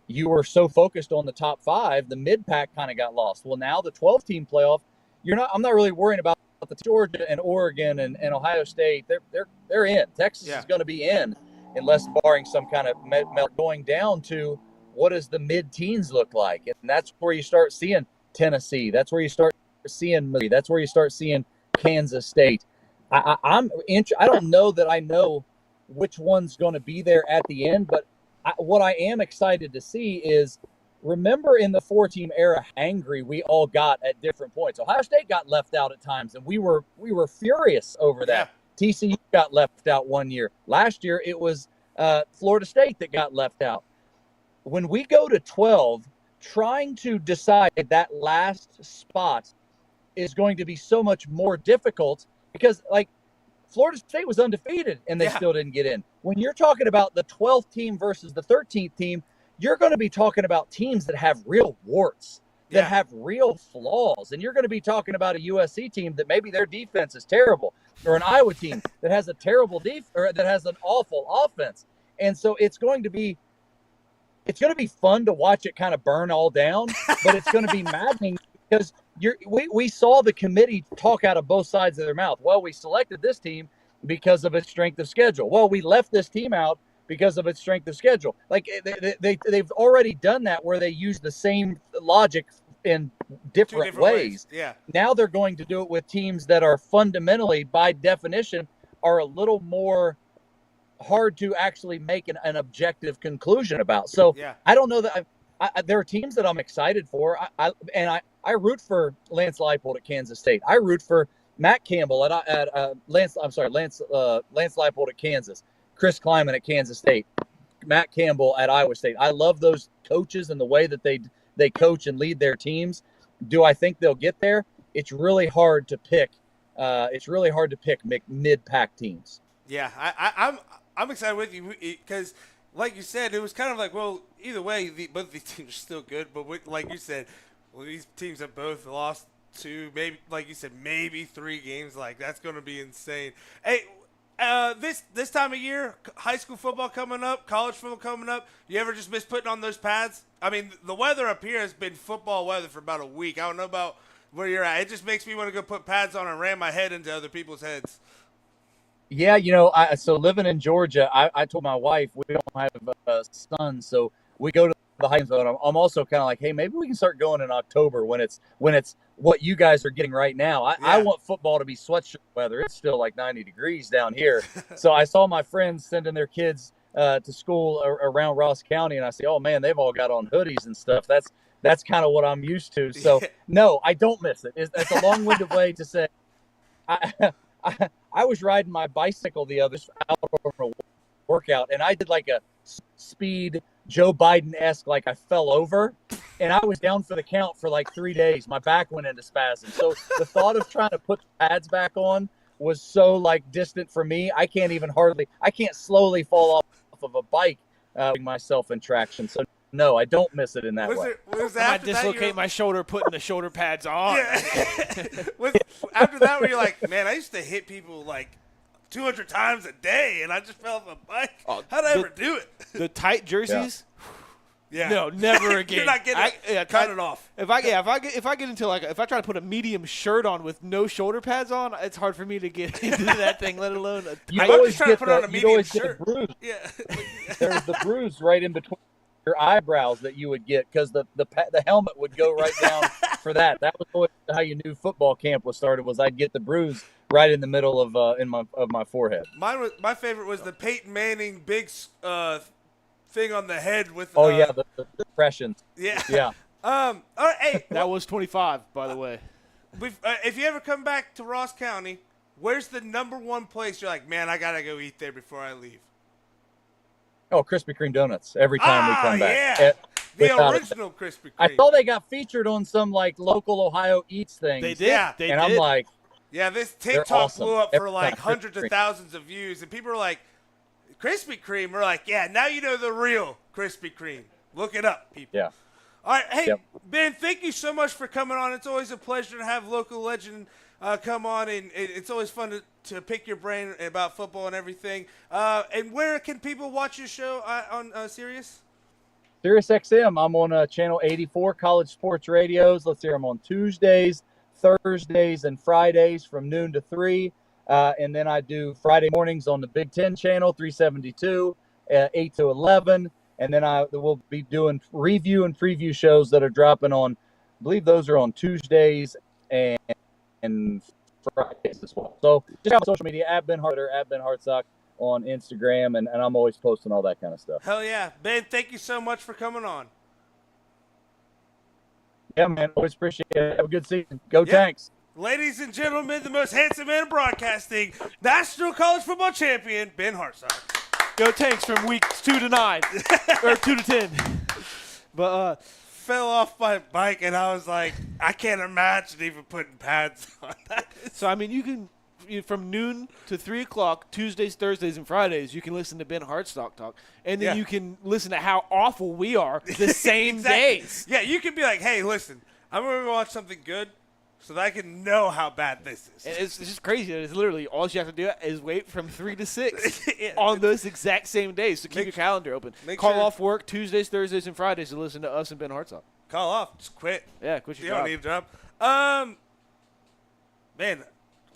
you were so focused on the top 5, the mid-pack kind of got lost. Well, now the 12-team playoff, I'm not really worrying about the Georgia and Oregon and Ohio State. They're in. Texas is going to be in, unless barring some kind of melt. Going down to what does the mid-teens look like, and that's where you start seeing Tennessee. That's where you start seeing Missouri. That's where you start seeing Kansas State. I don't know that I know which one's going to be there at the end, but what I am excited to see is, remember in the 4-team era, angry we all got at different points. Ohio State got left out at times, and we were furious over that. Yeah. TCU got left out one year. Last year it was Florida State that got left out. When we go to 12, trying to decide that last spot is going to be so much more difficult because, like, Florida State was undefeated and they still didn't get in. When you're talking about the 12th team versus the 13th team, you're going to be talking about teams that have real warts, that have real flaws. And you're going to be talking about a USC team that maybe their defense is terrible, or an Iowa team that has a terrible or that has an awful offense. And so it's going to be fun to watch it kind of burn all down, but it's going to be maddening because we saw the committee talk out of both sides of their mouth. Well, we selected this team because of its strength of schedule. Well, we left this team out because of its strength of schedule. Like they've already done that where they use the same logic in different ways. Yeah. Now they're going to do it with teams that are fundamentally, by definition, are a little more hard to actually make an objective conclusion about. So I don't know that there are teams that I'm excited for. I root for Lance Leipold at Kansas State. I root for Matt Campbell at Lance Leipold at Kansas. Chris Kleiman at Kansas State, Matt Campbell at Iowa State. I love those coaches and the way that they coach and lead their teams. Do I think they'll get there? It's really hard to pick. Mid-pack teams. Yeah, I'm excited with you because, like you said, it was kind of like, well, either way, both of these teams are still good. But like you said, well, these teams have both lost 2, maybe, like you said, maybe 3 games. Like, that's going to be insane. Hey. This time of year, high school football coming up, college football coming up, you ever just miss putting on those pads? I mean, the weather up here has been football weather for about a week. I don't know about where you're at. It just makes me want to go put pads on and ram my head into other people's heads. Yeah, so living in Georgia, I told my wife we don't have a son, so we go to the high school. I'm also kind of like, hey, maybe we can start going in October when it's what you guys are getting right now. I want football to be sweatshirt weather. It's still like 90 degrees down here. So I saw my friends sending their kids to school around Ross County, and I say, oh man, they've all got on hoodies and stuff. That's kind of what I'm used to. So no, I don't miss it. That's a long-winded way to say I was riding my bicycle the other out for a workout, and I did like a speed Joe Biden-esque, like I fell over, and I was down for the count for like 3 days. My back went into spasms. So the thought of trying to put the pads back on was so like distant for me. I can't slowly fall off of a bike myself in traction. So no, I don't miss it in that way. I dislocate my shoulder putting the shoulder pads on. Yeah. After that, where you're like, man, I used to hit people like 200 times a day, and I just fell off a bike. How'd I ever do it? The tight jerseys, Yeah. No, never again. You're not getting it. Cut it off. If I get into if I try to put a medium shirt on with no shoulder pads on, it's hard for me to get into that thing. Let alone You I'm always just trying to get put on a you'd medium always get shirt. the bruise. Yeah. There's the bruise right in between your eyebrows that you would get because the helmet would go right down for that. That was always how you knew football camp was started. Was I'd get the bruise right in the middle of my forehead. My favorite was the Peyton Manning big thing on the head with. Oh yeah, the depressions. Yeah. Yeah. All right, hey, that was 25, by the way. if you ever come back to Ross County, where's the number one place you're like, man, I gotta go eat there before I leave? Oh, Krispy Kreme donuts every time we come back. Yeah. The Without original Krispy Kreme. I saw they got featured on some like local Ohio Eats things. They did. Yeah. They and did. I'm like, Yeah, this They're TikTok awesome. blew up for Every like time. hundreds of thousands of views, and people are like, Krispy Kreme. We're like, yeah, now you know the real Krispy Kreme. Look it up, people. yeah. All right, hey, Yep. Ben, thank you so much for coming on. It's always a pleasure to have local legend come on, and it's always fun to pick your brain about football and everything. And where can people watch your show on Sirius? Sirius XM. I'm on channel 84, College Sports Radios. Let's hear I'm on Tuesdays, Thursdays, and Fridays from noon to 3. And then I do Friday mornings on the Big Ten channel, 372, 8 to 11. And then I will be doing review and preview shows that are dropping on, I believe those are on Tuesdays and Fridays as well. So just on social media, at Ben Hartsock on Instagram, and I'm always posting all that kind of stuff. Hell yeah. Ben, thank you so much for coming on. Yeah, man. Always appreciate it. Have a good season. Go Yeah. Tanks. Ladies and gentlemen, the most handsome man in broadcasting, National College Football Champion, Ben Hartsock. Go Tanks from weeks 2 to 9 or 2 to 10. But Fell off my bike, and I was like, I can't imagine even putting pads on that. so I mean, from noon to 3 o'clock, Tuesdays, Thursdays, and Fridays, you can listen to Ben Hartsock talk, and then Yeah. you can listen to how awful we are the same Exactly. days. Yeah, you can be like, hey, listen, I'm going to watch something good so that I can know how bad this is. And it's just crazy. It's literally all you have to do is wait from 3 to 6 Yeah. on those exact same days. So keep Make your calendar open. make Call sure- off work Tuesdays, Thursdays, and Fridays to listen to us and Ben Hartsock. Call off. Just quit. Yeah, quit You your don't job. need a job. Man,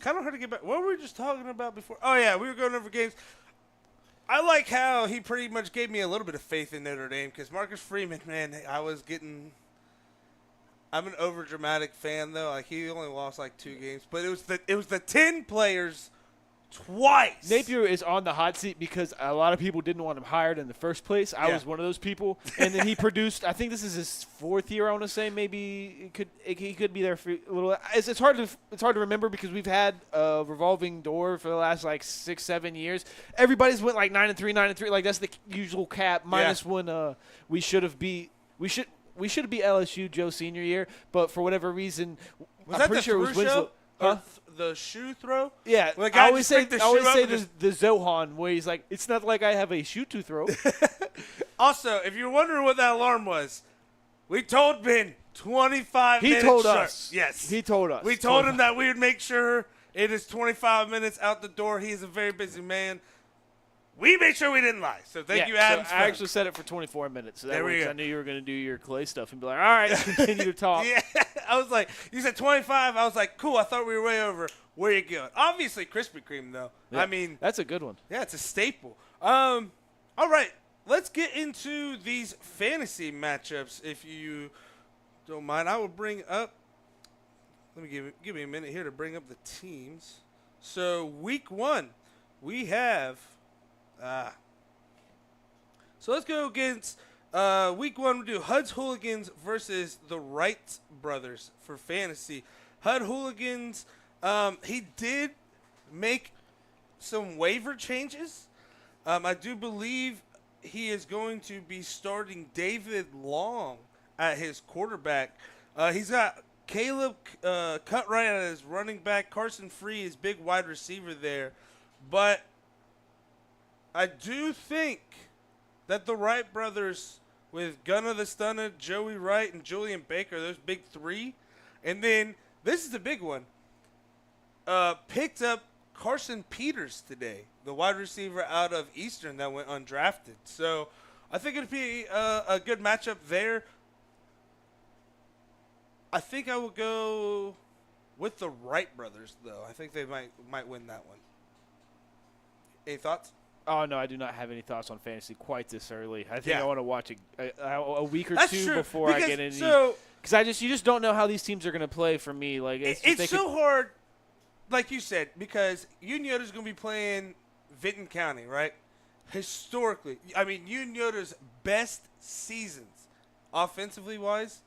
kind of hard to get back. What were we just talking about before? Oh, yeah, we were going over games. I like how he pretty much gave me a little bit of faith in Notre Dame because Marcus Freeman, man, I'm an overdramatic fan though. Like he only lost like 2 games, but it was the 10 players twice. Napier is on the hot seat because a lot of people didn't want him hired in the first place. I Yeah. was one of those people, and then he produced. I think this is his 4th year. I want to say maybe he could be there for a little. It's hard to remember because we've had a revolving door for the last like 6-7 years. Everybody's went like 9-3, 9-3. Like that's the usual cap minus when we should be LSU Joe senior year, but for whatever reason, Was I'm that pretty the sure it was through Winslow. show? Huh? Or the shoe throw? Yeah, Well, the guy I always just say picked the I always shoe up say and the Zohan where he's like, it's not like I have a shoe to throw. Also, if you're wondering what that alarm was, we told Ben 25 He minutes told sharp. us. Yes. He told us. We told him that we would make sure it is 25 minutes out the door. He is a very busy man. We made sure we didn't lie. So thank you, Adam. So I actually set it for 24 minutes. So that There we way, 'cause go. I knew you were going to do your Clay stuff and be like, all right, continue to talk. Yeah, I was like, you said 25. I was like, cool. I thought we were way over. Where you going? Obviously, Krispy Kreme, though. Yeah, I mean, that's a good one. yeah, it's a staple. All right, let's get into these fantasy matchups, if you don't mind. I will bring up. Let me give me a minute here to bring up the teams. So week 1, we have. So let's go against week 1. We'll do Hud's Hooligans versus the Wright brothers for fantasy. Hud Hooligans, he did make some waiver changes. I do believe he is going to be starting David Long at his quarterback. He's got Caleb Cutright as his running back, Carson Free, his big wide receiver there. But I do think that the Wright brothers, with Gunnar the Stunner, Joey Wright, and Julian Baker, those big 3. And then, this is the big one, picked up Carson Peters today, the wide receiver out of Eastern that went undrafted. So, I think it'd be a good matchup there. I think I will go with the Wright brothers, though. I think they might win that one. Any thoughts? Oh, no, I do not have any thoughts on fantasy quite this early. I think Yeah. I want to watch a week or That's two true, before I because- get into so because you just don't know how these teams are going to play for me. Like it's so hard, like you said, because Uniota's going to be playing Vinton County, right? Historically, I mean, Uniota's best seasons, offensively wise,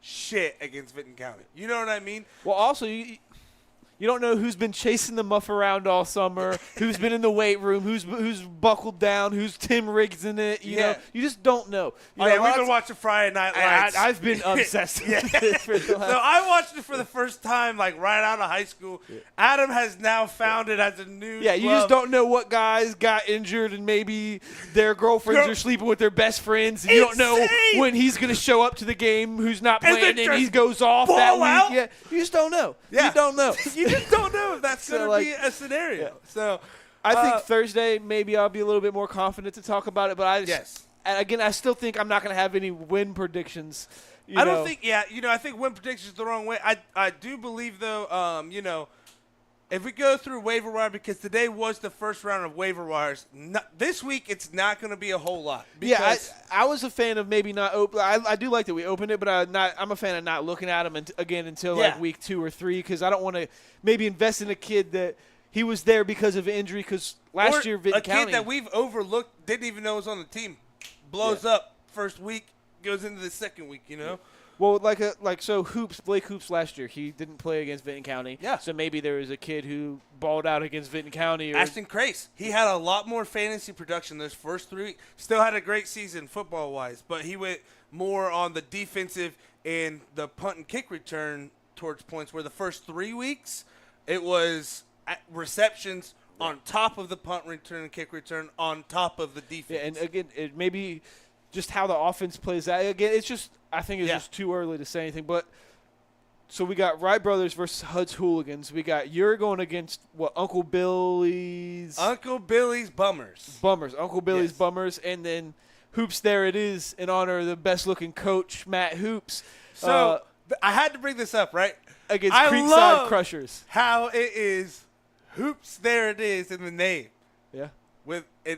shit against Vinton County. You know what I mean? Well, also you don't know who's been chasing the muff around all summer, who's been in the weight room, who's buckled down, who's Tim Riggs in it. You know, you just don't know. You know, We've been watching Friday Night Lights. I've been obsessed with it for the last. So I watched it for the first time, like right out of high school. Yeah. Adam has now found it as a new. Yeah, you love. just don't know what guys got injured and maybe their girlfriends are sleeping with their best friends. And you don't know when he's going to show up to the game, who's not playing, and he goes off that week. Out? Yeah, you just don't know. Yeah. You don't know. You just don't know if that's going to be a scenario. Yeah. So I think Thursday maybe I'll be a little bit more confident to talk about it. But I still think I'm not going to have any win predictions. I don't think. Yeah, I think win predictions the wrong way. I do believe though. If we go through waiver wire, because today was the first round of waiver wires. This week, it's not going to be a whole lot. Yeah, I was a fan of maybe not open. I do like that we opened it, but I'm a fan of not looking at them until like week 2 or 3, because I don't want to maybe invest in a kid that he was there because of injury. Because last year, Vinton County, kid that we've overlooked, didn't even know was on the team, blows up first week, goes into the second week. Well, so Blake Hoops last year, he didn't play against Vinton County. Yeah. So maybe there was a kid who balled out against Vinton County. Or Ashton Crace, he had a lot more fantasy production those first 3 weeks. Still had a great season football-wise, but he went more on the defensive and the punt and kick return towards points, where the first 3 weeks it was receptions on top of the punt return and kick return on top of the defense. Yeah, and again, it maybe just how the offense plays out. Again, it's just I think it's just too early to say anything. But so we got Wright Brothers versus Hud's Hooligans. We got you're going against Uncle Billy's Bummers. Uncle Billy's Bummers, and then Hoops There It Is in honor of the best looking coach Matt Hoops. So I had to bring this up, right? Against Creekside Crushers. How it is Hoops There It Is in the name. Yeah.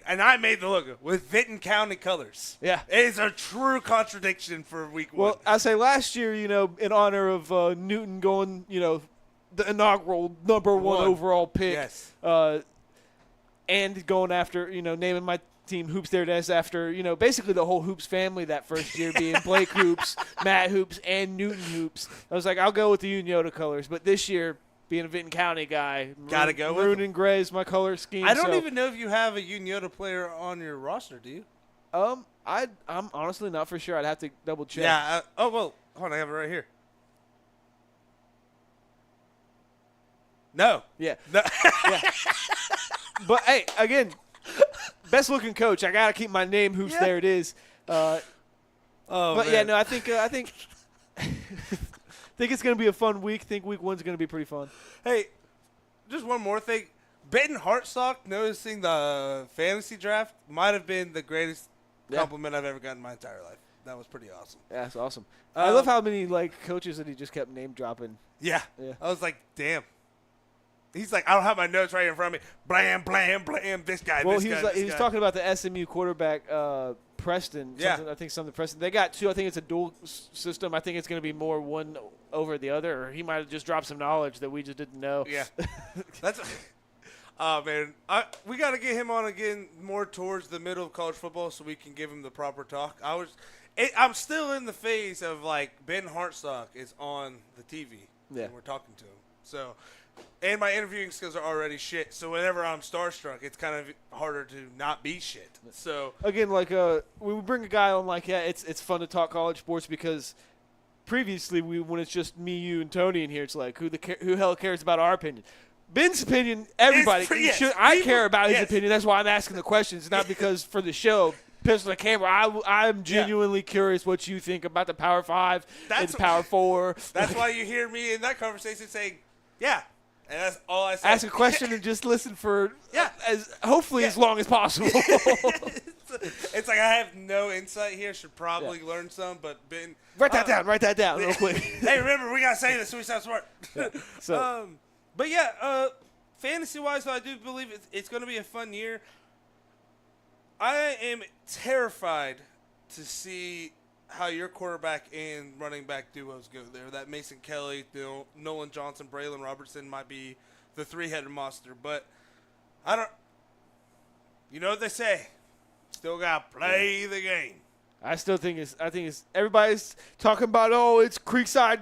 And I made the logo with Vinton County colors. Yeah. It is a true contradiction for week 1. Well, I say last year, in honor of Newton going, the inaugural number one overall pick. Yes. And going after, naming my team Hoops There It Is after, basically the whole Hoops family that first year being Blake Hoops, Matt Hoops, and Newton Hoops. I was like, I'll go with the Uniota colors. But this year, being a Vinton County guy, gotta go with maroon and gray is my color scheme. I don't even know if you have a Uniota player on your roster. Do you? I'm honestly not for sure. I'd have to double check. Yeah. Hold on. I have it right here. No. Yeah. No. Yeah. But hey, again, best looking coach. I gotta keep my name. Hoops There It Is. But man. yeah, no, I think. I think it's going to be a fun week. I think week 1's going to be pretty fun. Hey, just one more thing. Ben Hartsock noticing the fantasy draft might have been the greatest compliment I've ever gotten in my entire life. That was pretty awesome. Yeah, that's awesome. I love how many coaches that he just kept name dropping. Yeah. I was like, damn. He's like, I don't have my notes right in front of me. Blam, blam, blam. This guy. Well, this he guy, was this he was guy. talking about the SMU quarterback. Preston. Yeah. I think something Preston. They got 2. I think it's a dual system. I think it's going to be more one over the other. Or he might have just dropped some knowledge that we just didn't know. Yeah. That's. Oh man, we got to get him on again more towards the middle of college football so we can give him the proper talk. I'm still in the phase of Ben Hartsock is on the TV. Yeah. And we're talking to him. So. And my interviewing skills are already shit, so whenever I'm starstruck, it's kind of harder to not be shit. So again, when we bring a guy on it's fun to talk college sports because previously when it's just me, you, and Tony in here, it's like who the hell cares about our opinion? Ben's opinion, everybody I care about his opinion. That's why I'm asking the questions, not because for the show. Pistol the camera. I'm genuinely curious what you think about the Power 5 and the Power 4. That's why you hear me in that conversation saying, "Yeah." And that's all I say. Ask a question and just listen for hopefully as long as possible. It's like I have no insight here. Should probably learn some, but Ben, Write that down real quick. hey, remember we gotta say this so we sound smart. So But yeah, fantasy wise, I do believe it's going to be a fun year. I am terrified to see how your quarterback and running back duos go there. That Mason Kelly, Nolan Johnson, Braylon Robertson might be the three-headed monster, but I don't. You know what they say? Still got to play the game. I think it's everybody's talking about it's Creekside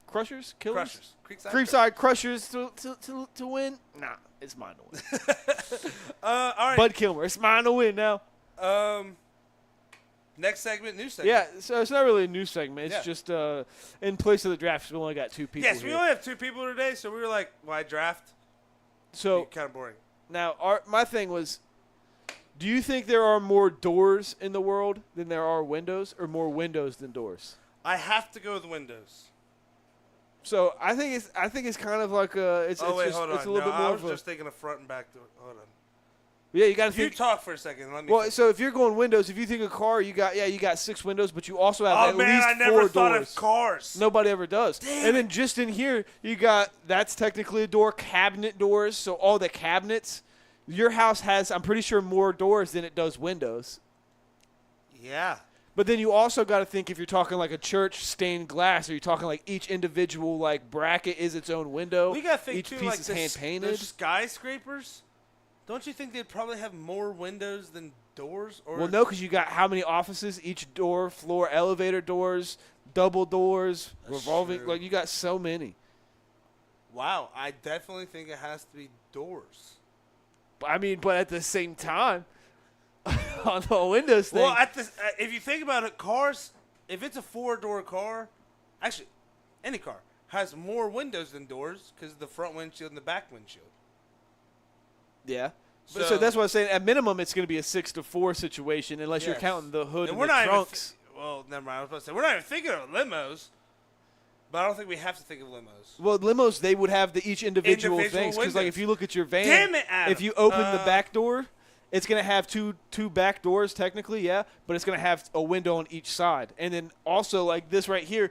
Crushers. Creekside Crushers to win. Nah, it's mine to win. All right. Bud Kilmer, it's mine to win now. Next segment, new segment. Yeah, so it's not really a new segment. It's just in place of the draft. We only got 2 people. Yes, we only have 2 people today, so we were like, why draft? So kind of boring. Now, my thing was, do you think there are more doors in the world than there are windows, or more windows than doors? I have to go with windows. So I think it's kind of like it's hold on. It's a little bit more I was of a, just thinking of front and back door. Hold on. Yeah, you got to You think. talk for a second. Let me. Well, so if you're going windows, if you think a car, you got 6 windows, but you also have at least I 4 never thought doors. of cars. Nobody ever does. And then just in here, that's technically a door, cabinet doors. So all the cabinets, your house has, I'm pretty sure, more doors than it does windows. Yeah. But then you also got to think if you're talking like a church stained glass, or you're talking like each individual like bracket is its own window. We got to think each too, piece like is hand painted. the skyscrapers. Don't you think they'd probably have more windows than doors? Or Well, no, because you got how many offices, each door, floor, elevator doors, double doors, revolving. true. Like you got so many. Wow, I definitely think it has to be doors. But at the same time, on the windows thing. Well, if you think about it, cars, if it's a 4-door car, actually, any car has more windows than doors because of the front windshield and the back windshield. Yeah. So that's what I'm saying. At minimum, it's going to be a 6-4 situation unless you're Yes. counting the hood and we're the not trunks. well, never mind. I was about to say we're not even thinking of limos, but I don't think we have to think of limos. Well, limos, they would have each individual Individual things. Because, like, windows. if you look at your van, Damn it, Adam. if you open the back door, it's going to have two back doors technically, yeah, but it's going to have a window on each side. And then also, like this right here,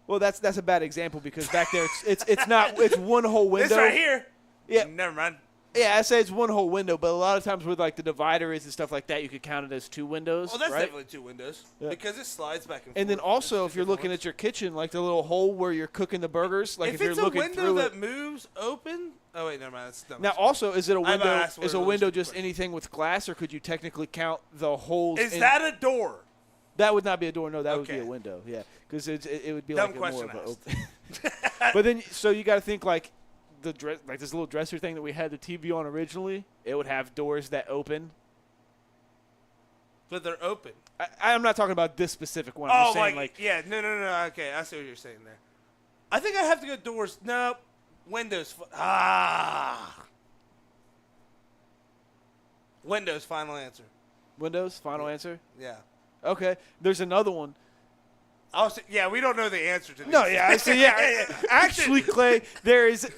well, that's a bad example because back there it's one whole window. This right here. Yeah. Never mind. Yeah, I say it's one whole window, but a lot of times with like the divider is and stuff like that, you could count it as 2 windows. Well, that's right? definitely 2 windows because it slides back and forth. And then also, There's if you're 2 looking ones. at your kitchen, like the little hole where you're cooking the burgers, like if you're it's looking a window through that it. moves open. Oh wait, never mind. That's dumb. Now, also, is it a I window? asked Is a one of window those just questions. anything with glass, or could you technically count the holes? Is in, that a door? That would not be a door. No, that would Okay. be a window. Yeah, because it would be Dumb like a more question of a asked. open. But then, so you got to think like like this little dresser thing that we had the TV on originally. It would have doors that open. But they're open. I'm not talking about this specific one. I'm just saying like yeah, no. Okay, I see what you're saying there. I think I have to go doors. No, windows. Windows. Final answer. windows. Final answer. Yeah. Okay, there's another one. Yeah, we don't know the answer to this. No, yeah, I see. Yeah, actually, Clay, there is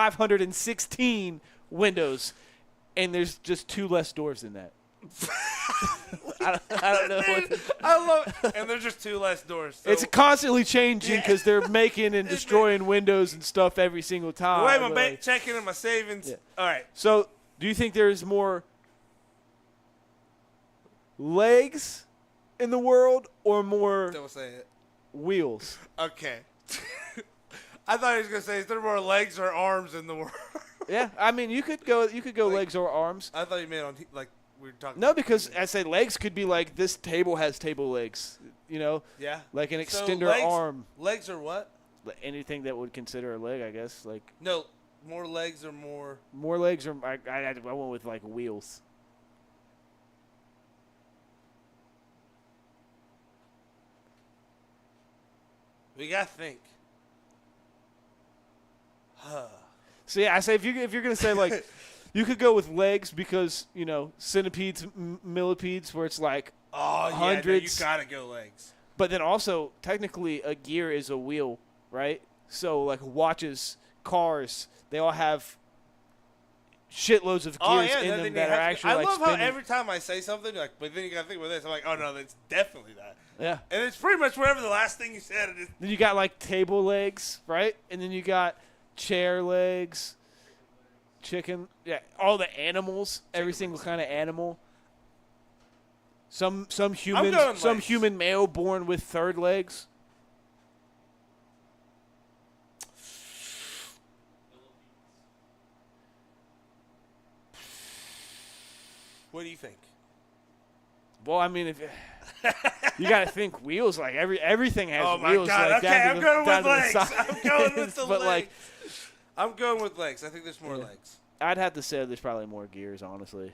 8,572,372,516 windows, and there's just 2 less doors than that. I don't know. I love it. And there's just 2 less doors. So It's constantly changing because they're making and destroying windows and stuff every single time. Wait, my but, bank checking and my savings. Yeah. All right. So, do you think there's more legs in the world or more Don't say it. wheels? Okay. I thought he was gonna say, is there more legs or arms in the world? Yeah, I mean, you could go legs or arms. I thought you meant on like we were talking. No, about because I say legs could be like this table has table legs, you know, yeah, like an So extender legs, arm, Legs are what? anything that would consider a leg, I guess. Like No, more legs or more. more legs, or I went with like wheels. We gotta think. So yeah, I say if you're gonna say like, you could go with legs because you know centipedes, millipedes, where it's like Oh yeah, no, hundreds. you gotta go legs. But then also technically a gear is a wheel, right? So like watches cars, they all have shitloads of gears in them that are actually I like love spinning. how every time I say something, like, but then you gotta think about this. I'm like, oh no, that's definitely that. Yeah. And it's pretty much whatever the last thing you said. It is. Then you got like table legs, right? And then you got chair legs, chicken, all the animals, every single kind of animal. Some human male born with third legs. What do you think? Well, I mean, if you got to think wheels, like everything has Oh my wheels. God! Like, Okay, down I'm to going the, with down legs. to the I'm going with the but legs. like, I'm going with legs. I think there's more legs. I'd have to say there's probably more gears, honestly.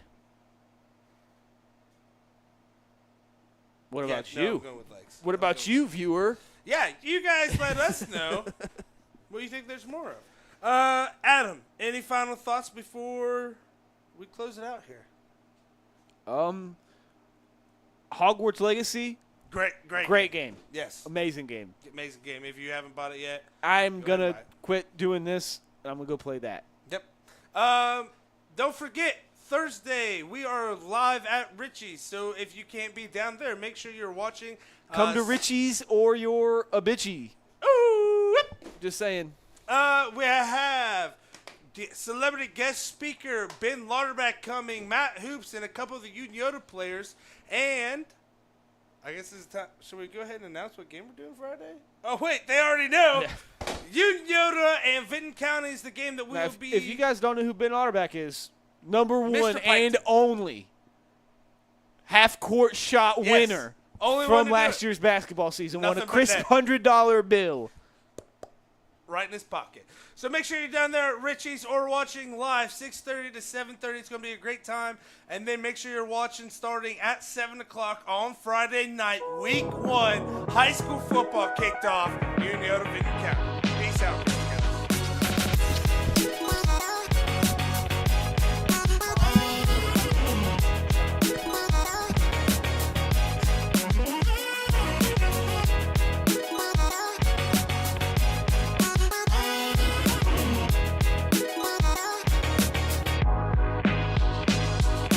What about no, you? I'm going with legs. What about you, viewer? Yeah, you guys let us know what you think there's more of. Adam, any final thoughts before we close it out here? Hogwarts Legacy, Great game. Yes. Amazing game. Amazing game. If you haven't bought it yet, I'm Go ahead gonna and buy it. quit doing this, and I'm gonna go play that. Yep. Don't forget, Thursday, we are live at Richie's. So if you can't be down there, make sure you're watching. Come to Richie's or you're a bitchy. Ooh, Just saying. we have celebrity guest speaker Ben Lauderback coming, Matt Hoops, and a couple of the Yoda players. And I guess it's time. Should we go ahead and announce what game we're doing Friday? Oh, wait, they already know. Yoda and Vinton County is the game that we Now, will be. if you guys don't know who Ben Lauderback is, number one Pike. and only half-court shot Yes. winner Only one from to do last it. year's basketball season. Won a Nothing but crisp net. $100 bill. Right in his pocket. So make sure you're down there at Richie's or watching live 6:30 to 7:30. It's going to be a great time. And then make sure you're watching starting at 7 o'clock on Friday night, week 1. High school football kicked off. Yoda, Vinton County.